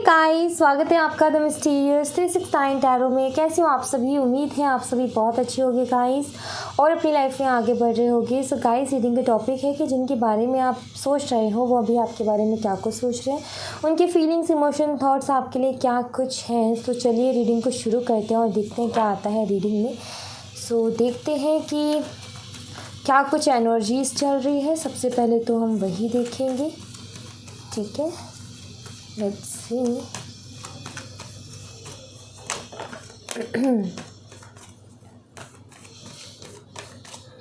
Guys, स्वागत है आपका द मिस्टीरियस 369 टैरो में। कैसे हो आप सभी? उम्मीद है आप सभी बहुत अच्छे होंगे गाइस और अपनी लाइफ में आगे बढ़ रहे होंगे। सो गाइस, रीडिंग का टॉपिक है कि जिनके बारे में आप सोच रहे हो वो अभी आपके बारे में क्या कुछ सोच रहे हैं, उनकी फीलिंग्स, इमोशन, थॉट्स आपके लिए क्या कुछ हैं। तो चलिए रीडिंग को शुरू करते हैं और देखते हैं क्या आता है रीडिंग में। सो देखते हैं कि क्या कुछ एनर्जीज चल रही है। सबसे पहले तो हम वही देखेंगे, ठीक है। Let's see.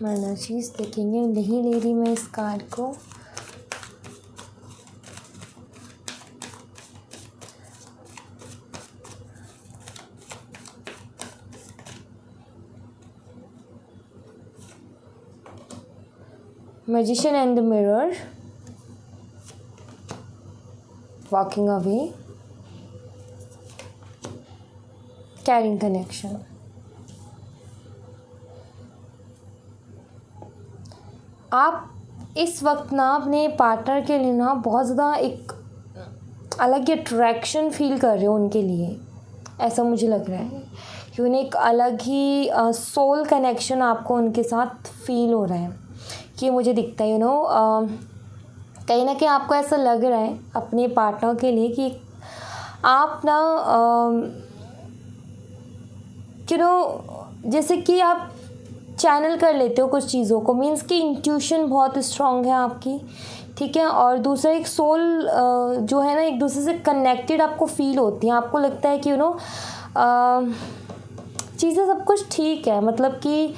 एनर्जीज देखेंगे। नहीं ले रही मैं इस कार्ड को। Magician and the mirror, walking away, carrying connection. आप इस वक्त ना अपने पार्टनर के लिए ना बहुत ज़्यादा एक अलग ही अट्रैक्शन फील कर रहे हो उनके लिए, ऐसा मुझे लग रहा है कि उन्हें एक अलग ही सोल कनेक्शन आपको उनके साथ फील हो रहा है। कि मुझे दिखता है कहीं ना कहीं आपको ऐसा लग रहा है अपने पार्टनर के लिए कि आप ना जैसे कि आप चैनल कर लेते हो कुछ चीज़ों को। मीन्स कि इंट्यूशन बहुत स्ट्रांग है आपकी, ठीक है। और दूसरा एक सोल जो है ना, एक दूसरे से कनेक्टेड आपको फील होती है। आपको लगता है कि चीज़ें सब कुछ ठीक है, मतलब कि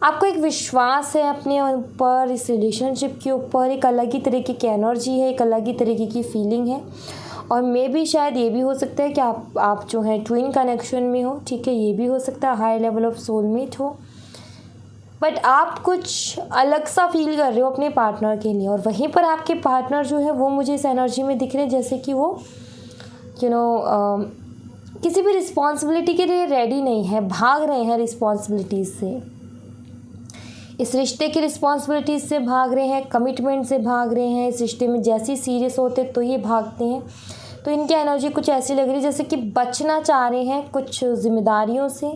आपको एक विश्वास है अपने ऊपर, इस रिलेशनशिप के ऊपर। एक अलग ही तरीके की एनर्जी है, एक अलग ही तरीके की फीलिंग है। और मे भी शायद ये भी हो सकता है कि आप जो है ट्विन कनेक्शन में हो, ठीक है। ये भी हो सकता है हाई लेवल ऑफ सोलमेट हो। बट आप कुछ अलग सा फील कर रहे हो अपने पार्टनर के लिए। और वहीं पर आपके पार्टनर जो है वो मुझे इस एनर्जी में दिख रहे हैं जैसे कि वो किसी भी रिस्पॉन्सिबिलिटी के लिए रेडी नहीं है, भाग रहे हैं रिस्पॉन्सिबिलिटीज़ से। इस रिश्ते की रिस्पॉन्सिबिलिटीज से भाग रहे हैं, कमिटमेंट से भाग रहे हैं। इस रिश्ते में जैसे ही सीरियस होते तो ये भागते हैं। तो इनकी एनर्जी कुछ ऐसी लग रही है जैसे कि बचना चाह रहे हैं कुछ जिम्मेदारियों से।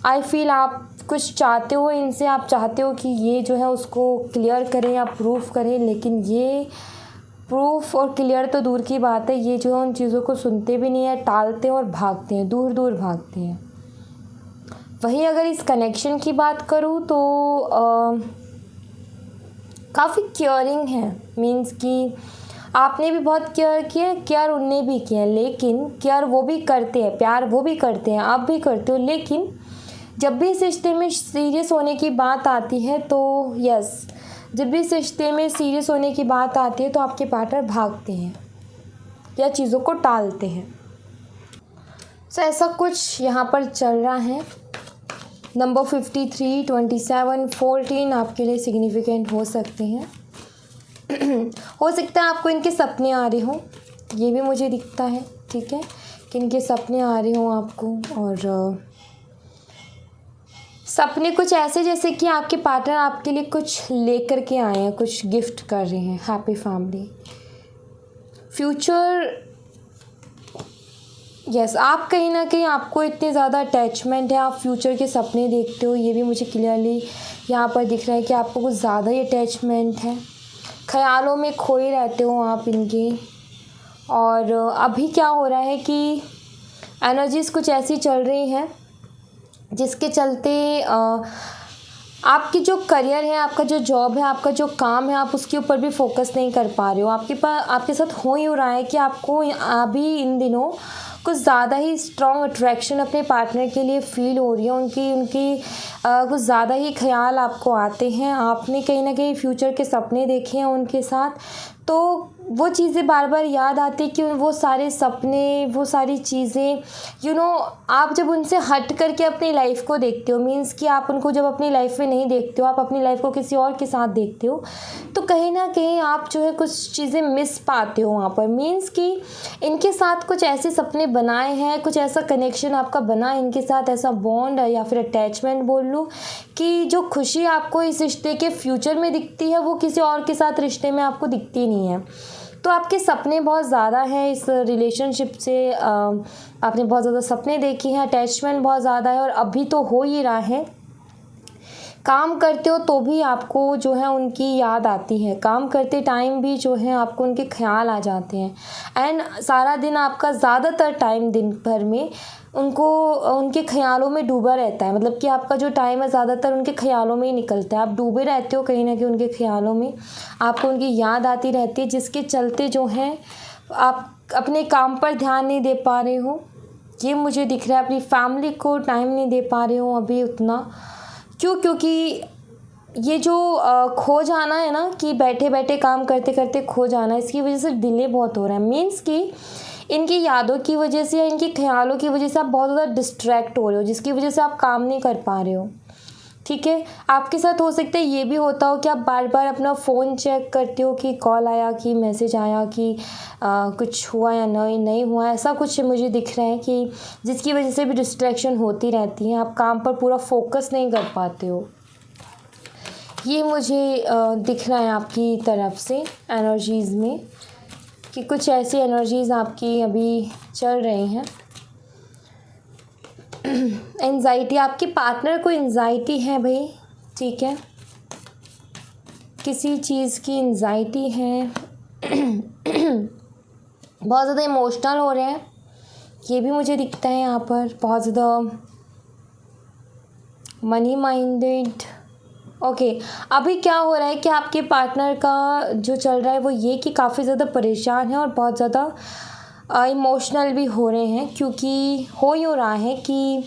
आई फील आप कुछ चाहते हो इनसे, आप चाहते हो कि ये जो है उसको क्लियर करें या प्रूफ करें, लेकिन ये प्रूफ और क्लियर तो दूर की बात है, ये जो है उन चीज़ों को सुनते भी नहीं है, टालते हैं और भागते हैं, दूर दूर भागते हैं। वहीं अगर इस कनेक्शन की बात करूँ तो काफ़ी केयरिंग है। मीन्स कि आपने भी बहुत केयर किया है, केयर उनने भी किया है, लेकिन केयर वो भी करते हैं, प्यार वो भी करते हैं, आप भी करते हो। लेकिन जब भी इस रिश्ते में सीरियस होने की बात आती है तो जब भी इस रिश्ते में सीरियस होने की बात आती है तो आपके पार्टनर भागते हैं या चीज़ों को टालते हैं। सो ऐसा कुछ यहाँ पर चल रहा है। नंबर 53, 27, 14 आपके लिए सिग्निफिकेंट हो सकते हैं। हो सकता है आपको इनके सपने आ रहे हों, ये भी मुझे दिखता है, ठीक है, कि इनके सपने आ रहे हों आपको। और सपने कुछ ऐसे जैसे कि आपके पार्टनर आपके लिए कुछ लेकर के आए हैं, कुछ गिफ्ट कर रहे हैं। Happy family, future. आप कहीं ना कहीं आपको इतने ज़्यादा अटैचमेंट है, आप फ्यूचर के सपने देखते हो। ये भी मुझे क्लियरली यहाँ पर दिख रहा है कि आपको कुछ ज़्यादा ही अटैचमेंट है, ख्यालों में खोए रहते हो आप इनके। और अभी क्या हो रहा है कि एनर्जीज कुछ ऐसी चल रही हैं जिसके चलते आपकी जो करियर है, आपका जो जॉब है, आपका जो काम है, आप उसके ऊपर भी फोकस नहीं कर पा रहे हो। आपके साथ हो ही रहा है कि आपको अभी इन दिनों कुछ ज़्यादा ही स्ट्रॉन्ग अट्रैक्शन अपने पार्टनर के लिए फील हो रही है। उनकी कुछ ज़्यादा ही ख्याल आपको आते हैं। आपने कहीं ना कहीं फ्यूचर के सपने देखे हैं उनके साथ, तो वो चीज़ें बार बार याद आती कि वो सारे सपने, वो सारी चीज़ें आप जब उनसे हट करके अपनी लाइफ को देखते हो, मीन्स कि आप उनको जब अपनी लाइफ में नहीं देखते हो, आप अपनी लाइफ को किसी और के साथ देखते हो, तो कहीं ना कहीं आप जो है कुछ चीज़ें मिस पाते हो वहाँ पर। मीन्स कि इनके साथ कुछ ऐसे सपने बनाए हैं, कुछ ऐसा कनेक्शन आपका बना है इनके साथ, ऐसा बॉन्ड या फिर अटैचमेंट बोल लूँ, कि जो खुशी आपको इस रिश्ते के फ्यूचर में दिखती है वो किसी और के साथ रिश्ते में आपको दिखती नहीं है। तो आपके सपने बहुत ज़्यादा हैं इस रिलेशनशिप से, आपने बहुत ज़्यादा सपने देखे हैं, अटैचमेंट बहुत ज़्यादा है और अभी तो हो ही रहा है। काम करते हो तो भी आपको जो है उनकी याद आती है, काम करते टाइम भी जो है आपको उनके ख्याल आ जाते हैं एंड सारा दिन आपका ज़्यादातर टाइम दिन भर में उनके ख्यालों में डूबा रहता है। मतलब कि आपका जो टाइम है ज़्यादातर उनके ख्यालों में ही निकलता है, आप डूबे रहते हो कहीं ना कहीं उनके ख्यालों में, आपको उनकी याद आती रहती है, जिसके चलते जो है आप अपने काम पर ध्यान नहीं दे पा रहे हो। ये मुझे दिख रहा है, अपनी फैमिली को टाइम नहीं दे पा रहे हो अभी उतना। क्यों? क्योंकि ये जो खो जाना है ना, कि बैठे बैठे काम करते करते खो जाना, इसकी वजह से डिले बहुत हो रहा है। मीन्स कि इनकी यादों की वजह से या इनके ख्यालों की वजह से आप बहुत ज़्यादा डिस्ट्रैक्ट हो रहे हो, जिसकी वजह से आप काम नहीं कर पा रहे हो। ठीक है, आपके साथ हो सकता है ये भी होता हो कि आप बार बार अपना फ़ोन चेक करते हो कि कॉल आया, कि मैसेज आया, कि कुछ हुआ या नहीं हुआ। ऐसा कुछ मुझे दिख रहा है कि जिसकी वजह से भी डिस्ट्रैक्शन होती रहती है, आप काम पर पूरा फोकस नहीं कर पाते हो। ये मुझे दिख रहा है आपकी तरफ से एनर्जीज़ में, कि कुछ ऐसी एनर्जीज़ आपकी अभी चल रही हैं। एंजाइटी, आपके पार्टनर को एंजाइटी है भाई, ठीक है, किसी चीज़ की एंजाइटी है, बहुत ज़्यादा इमोशनल हो रहे हैं, ये भी मुझे दिखता है यहाँ पर। बहुत ज़्यादा मनी माइंडेड। ओके, अभी क्या हो रहा है कि आपके पार्टनर का जो चल रहा है वो ये कि काफ़ी ज़्यादा परेशान है और बहुत ज़्यादा इमोशनल भी हो रहे हैं, क्योंकि हो यूँ रहा है कि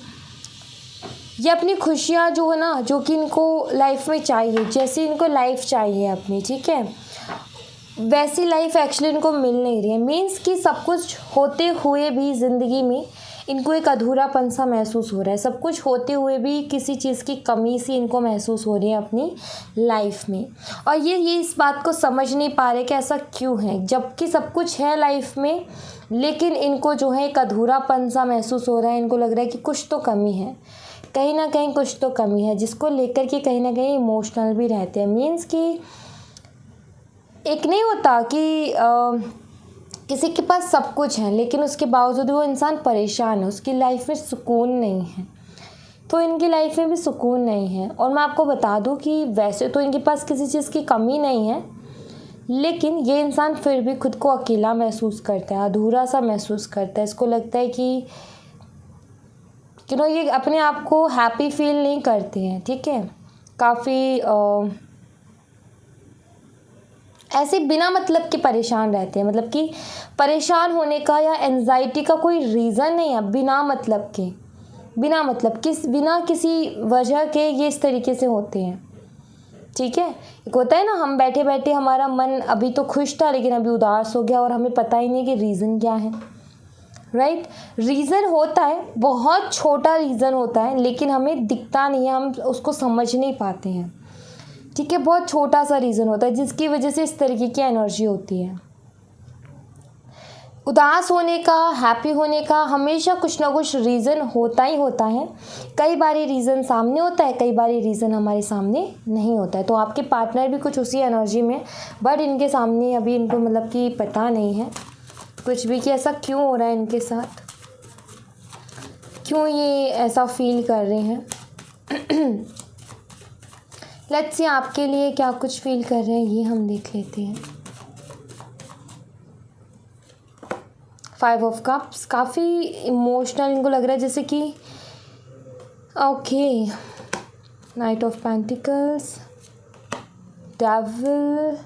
ये अपनी खुशियाँ जो है ना, जो कि इनको लाइफ में चाहिए, जैसी इनको लाइफ चाहिए अपनी, ठीक है, वैसी लाइफ एक्चुअली इनको मिल नहीं रही है। मीन्स कि सब कुछ होते हुए भी ज़िंदगी में इनको एक अधूरापन सा महसूस हो रहा है। सब कुछ होते हुए भी किसी चीज़ की कमी सी इनको महसूस हो रही है अपनी लाइफ में, और ये इस बात को समझ नहीं पा रहे कि ऐसा क्यों है, जबकि सब कुछ है लाइफ में, लेकिन इनको जो है एक अधूरापन सा महसूस हो रहा है। इनको लग रहा है कि कुछ तो कमी है, कहीं ना कहीं कुछ तो कमी है, जिसको लेकर के कहीं ना कहीं इमोशनल भी रहते हैं। मीन्स कि एक नहीं होता कि किसी के पास सब कुछ है लेकिन उसके बावजूद वो इंसान परेशान है, उसकी लाइफ में सुकून नहीं है, तो इनकी लाइफ में भी सुकून नहीं है। और मैं आपको बता दूं कि वैसे तो इनके पास किसी चीज़ की कमी नहीं है, लेकिन ये इंसान फिर भी खुद को अकेला महसूस करता है, अधूरा सा महसूस करता है। इसको लगता है कि ये अपने आप को हैप्पी फील नहीं करते हैं, ठीक है, काफ़ी ऐसे बिना मतलब के परेशान रहते हैं। मतलब कि परेशान होने का या एंजाइटी का कोई रीज़न नहीं है, बिना मतलब बिना किसी वजह के ये इस तरीके से होते हैं, ठीक है। एक होता है ना, हम बैठे बैठे हमारा मन अभी तो खुश था लेकिन अभी उदास हो गया और हमें पता ही नहीं कि रीज़न क्या है, राइट। रीज़न होता है, बहुत छोटा रीज़न होता है, लेकिन हमें दिखता नहीं है, हम उसको समझ नहीं पाते हैं, ठीक है। बहुत छोटा सा रीज़न होता है जिसकी वजह से इस तरीके की एनर्जी होती है। उदास होने का, हैप्पी होने का हमेशा कुछ ना कुछ रीज़न होता ही होता है। कई बारी रीज़न सामने होता है, कई बारी रीज़न हमारे सामने नहीं होता है। तो आपके पार्टनर भी कुछ उसी एनर्जी में, बट इनके सामने अभी इनको मतलब कि पता नहीं है कुछ भी कि ऐसा क्यों हो रहा है इनके साथ, क्यों ये ऐसा फील कर रहे हैं। लेट्स सी आपके लिए क्या कुछ फील कर रहे हैं, ये हम देख लेते हैं। 5 ऑफ कप्स, काफ़ी इमोशनल इनको लग रहा है, जैसे कि okay, night of pentacles, devil,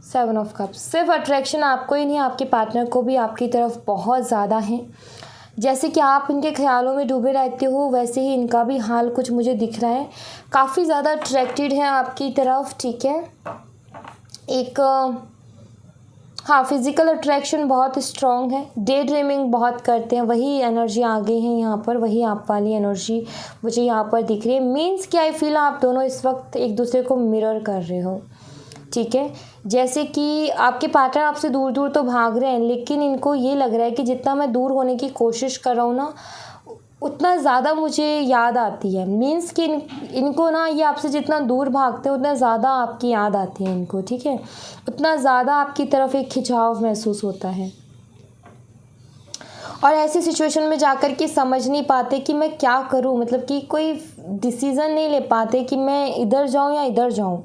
7 of cups. सिर्फ अट्रैक्शन आपको ही नहीं, आपके पार्टनर को भी आपकी तरफ बहुत ज़्यादा है। जैसे कि आप इनके ख्यालों में डूबे रहते हो, वैसे ही इनका भी हाल कुछ मुझे दिख रहा है। काफ़ी ज़्यादा अट्रैक्टेड है आपकी तरफ, ठीक है। एक हाँ, फिज़िकल अट्रैक्शन बहुत स्ट्रॉन्ग है। डे ड्रीमिंग बहुत करते हैं, वही एनर्जी आ गई है यहाँ पर, वही आप वाली एनर्जी मुझे यहाँ पर दिख रही है। मीन्स कि आई फील आप दोनों इस वक्त एक दूसरे को मिरर कर रहे हो, ठीक है। जैसे कि आपके पार्टनर आपसे दूर दूर तो भाग रहे हैं, लेकिन इनको ये लग रहा है कि जितना मैं दूर होने की कोशिश कर रहा हूँ ना, उतना ज़्यादा मुझे याद आती है। मीन्स कि इनको ना, ये आपसे जितना दूर भागते हैं उतना ज़्यादा आपकी याद आती है इनको, ठीक है, उतना ज़्यादा आपकी तरफ एक खिंचाव महसूस होता है। और ऐसी सिचुएशन में जाकर के समझ नहीं पाते कि मैं क्या करूं, मतलब कि कोई डिसीज़न नहीं ले पाते कि मैं इधर जाऊं या इधर जाऊं।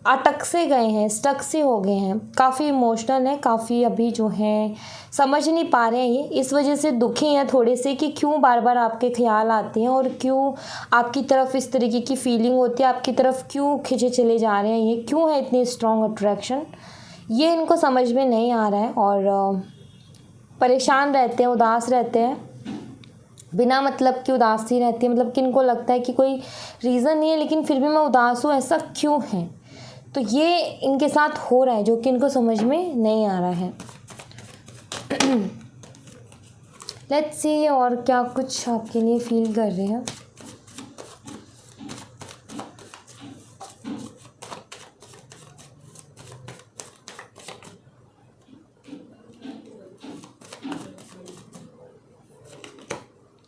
अटक से गए हैं, स्टक से हो गए हैं, काफ़ी इमोशनल है, काफ़ी अभी जो है समझ नहीं पा रहे हैं। ये इस वजह से दुखी हैं थोड़े से कि क्यों बार बार आपके ख्याल आते हैं और क्यों आपकी तरफ इस तरीके की फीलिंग होती है, आपकी तरफ क्यों खिंचे चले जा रहे हैं, ये क्यों है इतनी स्ट्रॉन्ग अट्रैक्शन, ये इनको समझ में नहीं आ रहा है। और परेशान रहते हैं, उदास रहते हैं, बिना मतलब कि उदासी रहती है, मतलब कि इनको लगता है कि कोई रीज़न नहीं है लेकिन फिर भी मैं उदास हूँ, ऐसा क्यों है। तो ये इनके साथ हो रहा है जो कि इनको समझ में नहीं आ रहा है। लेट्स सी और क्या कुछ आपके लिए फील कर रहे हैं।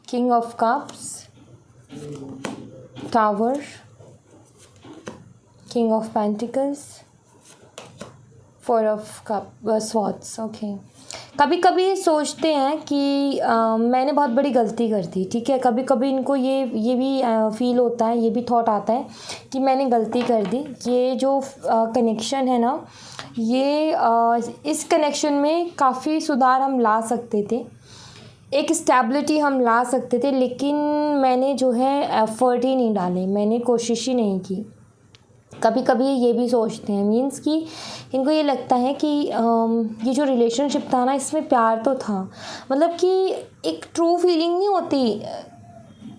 King of cups, tower, king of pentacles, four of cup swords. Okay, कभी कभी ये सोचते हैं कि मैंने बहुत बड़ी गलती कर दी, ठीक है, कभी कभी इनको ये भी फील होता है, ये भी थॉट आता है कि मैंने गलती कर दी। ये जो कनेक्शन है ना, ये इस कनेक्शन में काफ़ी सुधार हम ला सकते थे, एक स्टेबिलिटी हम ला सकते थे, लेकिन मैंने जो है एफ़र्ट ही नहीं डाले, मैंने कोशिश ही नहीं की। कभी कभी ये भी सोचते हैं, मीन्स कि इनको ये लगता है कि ये जो रिलेशनशिप था ना, इसमें प्यार तो था, मतलब कि एक ट्रू फीलिंग नहीं होती,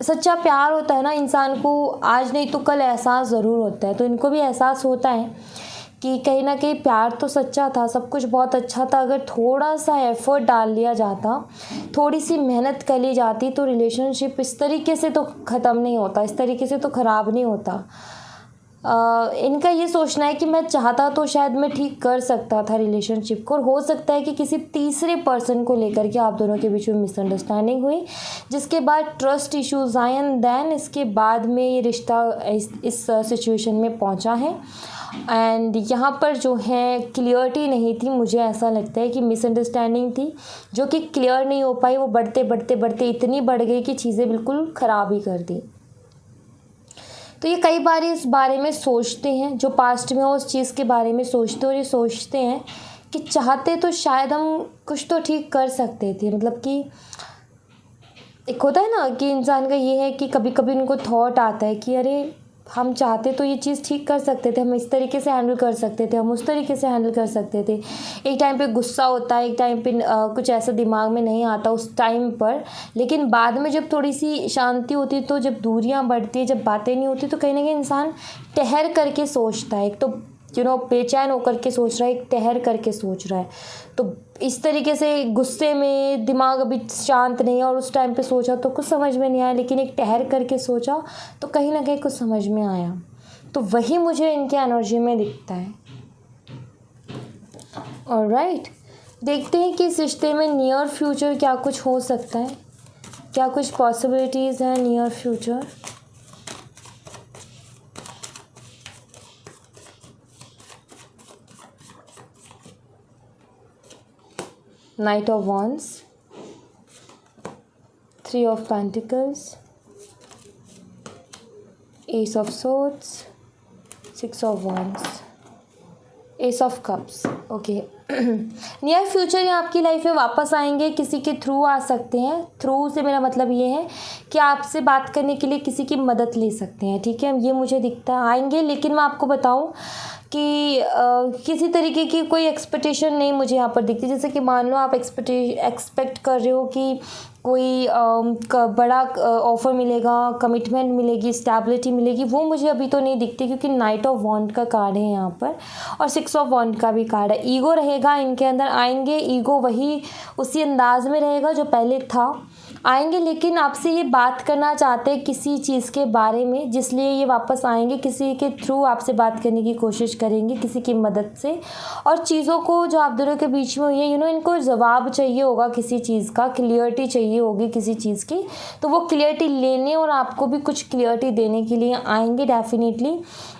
सच्चा प्यार होता है ना, इंसान को आज नहीं तो कल एहसास ज़रूर होता है। तो इनको भी एहसास होता है कि कहीं ना कहीं प्यार तो सच्चा था, सब कुछ बहुत अच्छा था, अगर थोड़ा सा एफ़र्ट डाल लिया जाता, थोड़ी सी मेहनत कर ली जाती, तो रिलेशनशिप इस तरीके से तो ख़त्म नहीं होता, इस तरीके से तो ख़राब नहीं होता। इनका ये सोचना है कि मैं चाहता तो शायद मैं ठीक कर सकता था रिलेशनशिप को, और हो सकता है कि किसी तीसरे पर्सन को लेकर के आप दोनों के बीच में मिसअंडरस्टैंडिंग हुई, जिसके बाद ट्रस्ट इश्यूज आए, एंड देन इसके बाद में ये रिश्ता इस सिचुएशन में पहुंचा है। एंड यहाँ पर जो है क्लियरिटी नहीं थी, मुझे ऐसा लगता है कि मिसअंडरस्टैंडिंग थी जो कि क्लियर नहीं हो पाई, वो बढ़ते बढ़ते बढ़ते इतनी बढ़ गई कि चीज़ें बिल्कुल ख़राब ही कर दी। तो ये कई बार इस बारे में सोचते हैं, जो पास्ट में हो उस चीज़ के बारे में सोचते हैं, और ये सोचते हैं कि चाहते तो शायद हम कुछ तो ठीक कर सकते थे। मतलब कि एक होता है ना कि इंसान का ये है कि कभी कभी उनको थॉट आता है कि अरे हम चाहते तो ये चीज़ ठीक कर सकते थे, हम इस तरीके से हैंडल कर सकते थे, हम उस तरीके से हैंडल कर सकते थे। एक टाइम पे गुस्सा होता है, एक टाइम पे कुछ ऐसा दिमाग में नहीं आता उस टाइम पर, लेकिन बाद में जब थोड़ी सी शांति होती है, तो जब दूरियां बढ़ती है, जब बातें नहीं होती, तो कहीं ना कहीं इंसान ठहर करके सोचता है। एक तो बेचैन होकर के सोच रहा है, एक ठहर करके सोच रहा है। तो इस तरीके से गुस्से में दिमाग अभी शांत नहीं है और उस टाइम पे सोचा तो कुछ समझ में नहीं आया, लेकिन एक ठहर करके सोचा तो कहीं ना कहीं कुछ समझ में आया। तो वही मुझे इनके एनर्जी में दिखता है। ऑलराइट, देखते हैं कि इस रिश्ते में नियर फ्यूचर क्या कुछ हो सकता है, क्या कुछ पॉसिबिलिटीज़ हैं near future. Knight of Wands, Three of Pentacles, Ace of Swords, Six of Wands, Ace of Cups। Okay, near future ये आपकी लाइफ में वापस आएंगे, किसी के थ्रू आ सकते हैं। थ्रू से मेरा मतलब ये है कि आपसे बात करने के लिए किसी की मदद ले सकते हैं, ठीक है, ये मुझे दिखता है आएंगे। लेकिन मैं आपको बताऊं कि किसी तरीके की कोई एक्सपेक्टेशन नहीं मुझे यहाँ पर दिखती। जैसे कि मान लो आप एक्सपेक्ट कर रहे हो कि कोई बड़ा ऑफ़र मिलेगा, कमिटमेंट मिलेगी, स्टेबिलिटी मिलेगी, वो मुझे अभी तो नहीं दिखती, क्योंकि नाइट ऑफ वॉन्ड का कार्ड है यहाँ पर और सिक्स ऑफ वॉन्ड का भी कार्ड है। ईगो रहेगा इनके अंदर, आएंगे ईगो वही उसी अंदाज में रहेगा जो पहले था। आएंगे, लेकिन आपसे ये बात करना चाहते हैं किसी चीज़ के बारे में, जिसलिए ये वापस आएंगे। किसी के थ्रू आपसे बात करने की कोशिश करेंगे, किसी की मदद से। और चीज़ों को जो आप दोनों के बीच में हुई है, इनको जवाब चाहिए होगा किसी चीज़ का, क्लियरिटी चाहिए होगी किसी चीज़ की। तो वो क्लियरिटी लेने और आपको भी कुछ क्लियरिटी देने के लिए आएंगे डेफिनेटली।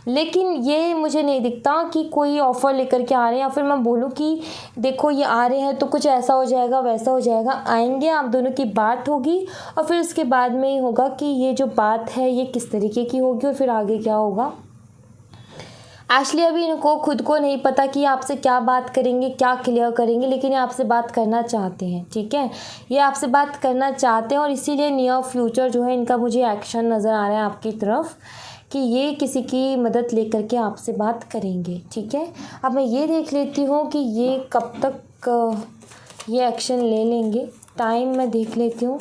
लेकिन ये मुझे नहीं दिखता कि कोई ऑफ़र लेकर के आ रहे हैं, या फिर मैं बोलूँ कि देखो ये आ रहे हैं तो कुछ ऐसा हो जाएगा वैसा हो जाएगा। आएंगे, आप दोनों की बात होगी, और फिर उसके बाद में ही होगा कि ये जो बात है ये किस तरीके की होगी और फिर आगे क्या होगा। एक्चुअली अभी इनको खुद को नहीं पता कि आपसे क्या बात करेंगे, क्या क्लियर करेंगे, लेकिन ये आपसे बात करना चाहते हैं, ठीक है। ये आपसे बात करना चाहते हैं, और इसीलिए नियर फ्यूचर जो है इनका मुझे एक्शन नज़र आ रहा है आपकी तरफ, कि ये किसी की मदद लेकर के आपसे बात करेंगे, ठीक है। अब मैं ये देख लेती हूँ कि ये कब तक ये एक्शन ले लेंगे। टाइम मैं देख लेती हूँ।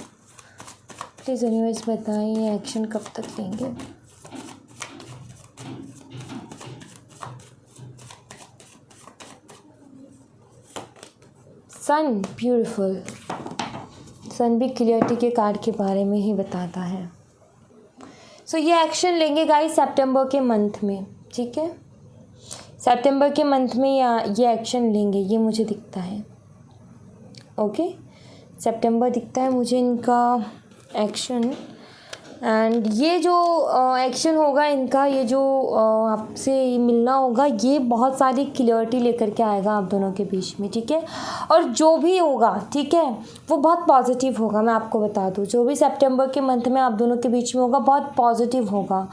प्लीज़ यूनिवर्स बताएं ये एक्शन कब तक लेंगे। सन, ब्यूटीफुल। सन भी क्लियरिटी के कार्ड के बारे में ही बताता है। सो ये एक्शन लेंगे गाइस सितंबर के मंथ में, ठीक है। सितंबर के मंथ में ये एक्शन लेंगे, ये मुझे दिखता है। ओके, सितंबर दिखता है मुझे इनका एक्शन। एंड ये जो एक्शन होगा इनका, ये जो आपसे मिलना होगा, ये बहुत सारी क्लियरिटी लेकर के आएगा आप दोनों के बीच में, ठीक है। और जो भी होगा, ठीक है, वो बहुत पॉजिटिव होगा। मैं आपको बता दूँ, जो भी सितंबर के मंथ में आप दोनों के बीच में होगा बहुत पॉजिटिव होगा,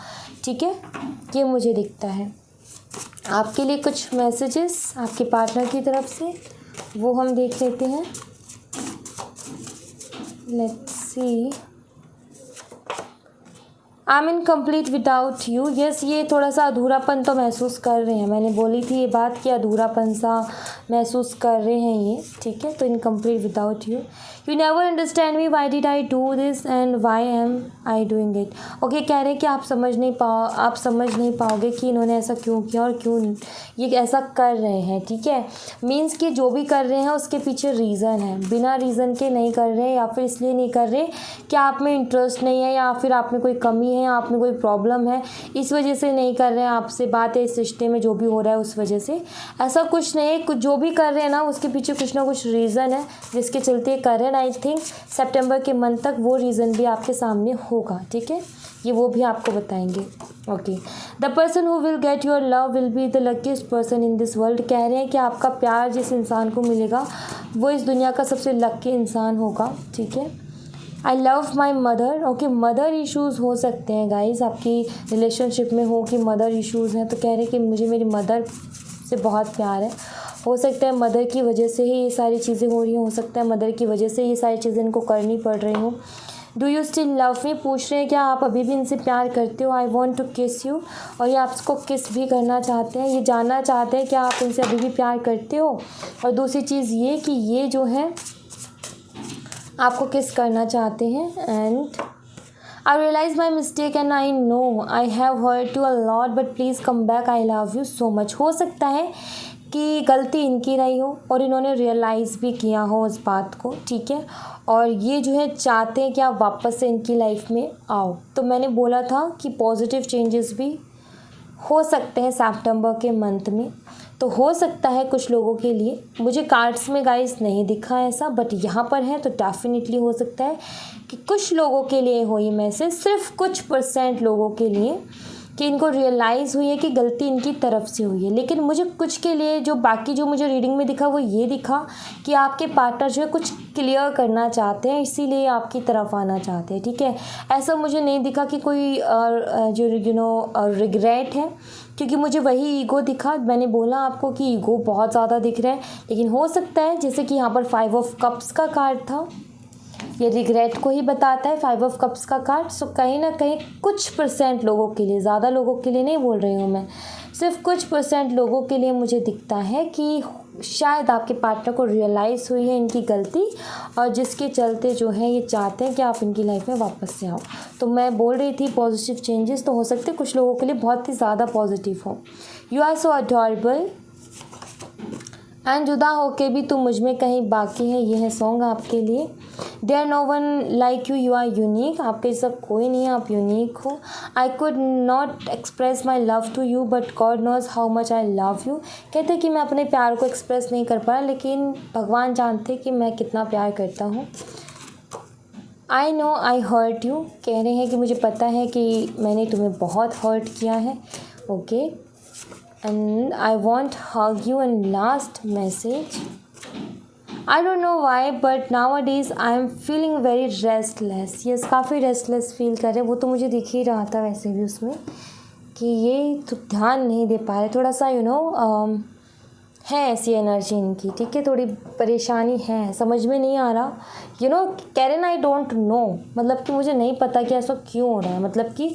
ठीक है। ये मुझे दिखता है। आपके लिए कुछ मैसेजेस आपके पार्टनर की तरफ से, वो हम देख लेते हैं। Let's see. I am incomplete without you. Yes, ये थोड़ा सा अधूरापन तो महसूस कर रहे हैं। मैंने बोली थी ये बात कि अधूरापन सा महसूस कर रहे हैं ये, ठीक है। तो incomplete without you. You never understand me, why did I do this and why am I doing it. Okay, कह रहे हैं कि आप समझ नहीं पाओगे कि इन्होंने ऐसा क्यों किया और क्यों ये ऐसा कर रहे हैं, ठीक है। मीन्स कि जो भी कर रहे हैं उसके पीछे रीज़न है, बिना रीज़न के नहीं कर रहे, या फिर इसलिए नहीं कर रहे कि आप में इंटरेस्ट नहीं है, या फिर आप में कोई कमी है, आप में कोई प्रॉब्लम है, इस वजह से नहीं कर रहे हैं आपसे बात है। इस रिश्ते में जो भी हो रहा है उस वजह से, ऐसा कुछ नहीं है। कुछ जो भी कर रहे हैं ना उसके पीछे कुछ ना कुछ रीज़न है जिसके चलते कर रहे हैं। आई थिंक सितंबर के मंथ तक वो रीज़न भी आपके सामने होगा, ठीक है। ये वो भी आपको बताएंगे। Okay, the person who will get your love will be the luckiest person in this world. कह रहे हैं कि आपका प्यार जिस इंसान को मिलेगा वो इस दुनिया का सबसे लकी इंसान होगा, ठीक है। I love my mother. Okay, mother issues हो सकते हैं गाइज, आपकी रिलेशनशिप में हो कि मदर इश्यूज़ हैं, तो कह रहे हैं कि मुझे मेरी मदर से बहुत प्यार है। हो सकता है मदर की वजह से ही ये सारी चीज़ें हो रही हैं, हो सकता है मदर की वजह से ये सारी चीज़ें इनको करनी पड़ रही हों। Do you still love me, पूछ रहे हैं क्या आप अभी भी इनसे प्यार करते हो। आई वॉन्ट टू किस यू, और ये आपको किस भी करना चाहते हैं। ये जानना चाहते हैं क्या आप इनसे अभी भी प्यार करते हो। और दूसरी चीज़ ये कि ये जो है आपको किस करना चाहते हैं। And I realise my mistake and I know I have hurt you a lot but please come back, I love you so much. हो सकता है कि गलती इनकी रही हो और इन्होंने रियलाइज़ भी किया हो उस बात को, ठीक है। और ये जो है चाहते हैं कि आप वापस से इनकी लाइफ में आओ। तो मैंने बोला था कि पॉजिटिव चेंजेस भी हो सकते हैं सितंबर के मंथ में। तो हो सकता है कुछ लोगों के लिए, मुझे कार्ड्स में गाइस नहीं दिखा ऐसा, बट यहाँ पर है तो डेफिनेटली हो सकता है कि कुछ लोगों के लिए हो ये मैसेज, सिर्फ कुछ % लोगों के लिए, कि इनको रियलाइज़ हुई है कि गलती इनकी तरफ से हुई है। लेकिन मुझे कुछ के लिए जो बाकी जो मुझे रीडिंग में दिखा वो ये दिखा कि आपके पार्टनर जो है कुछ क्लियर करना चाहते हैं, इसीलिए आपकी तरफ आना चाहते हैं, ठीक है। ऐसा मुझे नहीं दिखा कि कोई जो रिग्रेट है, क्योंकि मुझे वही ईगो दिखा। मैंने बोला आपको कि ईगो बहुत ज़्यादा दिख रहा है, लेकिन हो सकता है जैसे कि यहाँ पर 5 ऑफ कप्स का कार्ड था, ये रिग्रेट को ही बताता है 5 ऑफ कप्स का कार्ड। सो कहीं ना कहीं कुछ % लोगों के लिए, ज़्यादा लोगों के लिए नहीं बोल रही हूँ मैं, सिर्फ कुछ % लोगों के लिए मुझे दिखता है कि शायद आपके पार्टनर को रियलाइज़ हुई है इनकी गलती, और जिसके चलते जो है ये चाहते हैं कि आप इनकी लाइफ में वापस से आओ। तो मैं बोल रही थी पॉजिटिव चेंजेस तो हो सकते हैं कुछ लोगों के लिए बहुत ही ज़्यादा पॉजिटिव हो। यू आर सो अडॉरेबल एंड जुदा होके भी तुम मुझ में कहीं बाकी है, ये है सॉन्ग आपके लिए। There no one like you are unique, आपके जैसा कोई नहीं है, आप यूनिक हो। I could not express my love to you but God knows how much I love you. कहते हैं कि मैं अपने प्यार को एक्सप्रेस नहीं कर पाया, लेकिन भगवान जानते कि मैं कितना प्यार करता हूँ। I know I hurt you, कह रहे हैं कि मुझे पता है कि मैंने तुम्हें बहुत हर्ट किया है। Okay, and I want hug you. And last message, I don't know why but now a days I am feeling very restless. Yes, काफ़ी रेस्टलेस फील कर रहे, वो तो मुझे दिख ही रहा था वैसे भी उसमें कि ये तो ध्यान नहीं दे पा रहे, थोड़ा सा है ऐसी एनर्जी इनकी, ठीक है, थोड़ी परेशानी है, समझ में नहीं आ रहा। कैरन आई डोंट नो, मतलब कि मुझे नहीं पता कि ऐसा क्यों हो रहा है, मतलब कि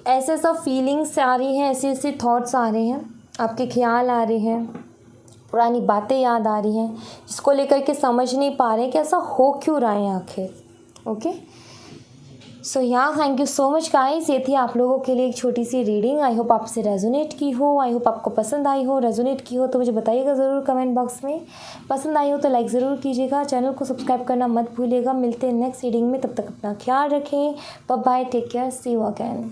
ऐसे सब फीलिंग्स आ रही हैं, ऐसे ऐसे थॉट्स आ रहे हैं, आपके ख्याल आ रहे हैं, पुरानी बातें याद आ रही हैं, जिसको लेकर के समझ नहीं पा रहे कि ऐसा हो क्यों रहा है आखिर। Okay, so thank you so much guys, ये थी आप लोगों के लिए एक छोटी सी रीडिंग। आई होप आपसे रेजोनेट की हो, आई होप आपको पसंद आई हो। रेजोनेट की हो तो मुझे बताइएगा ज़रूर कमेंट बॉक्स में। पसंद आई हो तो लाइक ज़रूर कीजिएगा, चैनल को सब्सक्राइब करना मत भूलिएगा। मिलते हैं नेक्स्ट रीडिंग में, तब तक अपना ख्याल रखें। Bye bye, take care, see you again.